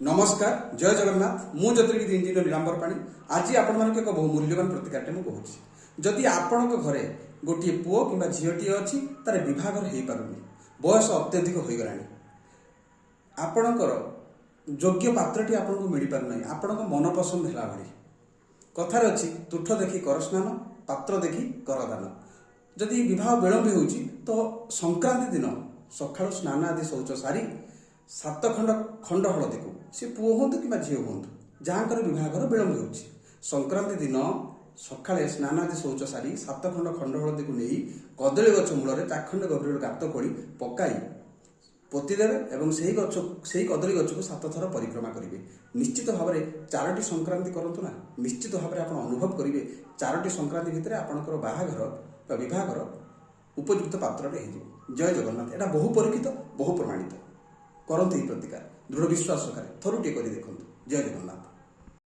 नमस्कार जय जगन्नाथ मु ज्योतिर्विद इंजीनियर नीलांबर पाणी आज आपण मान एक बहु मूल्यवान प्रतिकार मुझे कहूँ जदि आपण घरे गोटे पुओ कि झीटी अच्छी तार बहाघर हो पारुनी बयस अत्यधिक हो गला आपणकर योग्य पात्रटी आपको मिल पारना आपण मन पसंद है भाई कथार अच्छी तुठ देखी कर स्नान पात्र देखी करदान जदि बह विलंब हो तो संक्रांति दिन सका स्नान आदि शौच सारी 7 खंड हलदी को सी पुओ हूँ कि झील हूँ जहाँकर बहाघर विलंब हो संक्रांति दिन सका स्नान आदि शौच सारी 7 खंड हलदी को नहीं कदली गछ मूल चाखंड गभीर गात खोली पकाई पोतीदेवे और से कदली गछ को 7 थर परिक्रमा करेंगे। निश्चित भाव में 4टी संक्रांति करूँ ना निश्चित भाव में आप अनुभव करेंगे 4टी संक्रांति भितर आपंकर बाहाघर बहाघर उपयुक्त पात्र जय जगन्नाथ यहाँ बहु परीक्षित बहु प्रमाणित करते प्रतिकार दृढ़ विश्वास सकारे थरुटे कर देखो जय जगन्नाथ।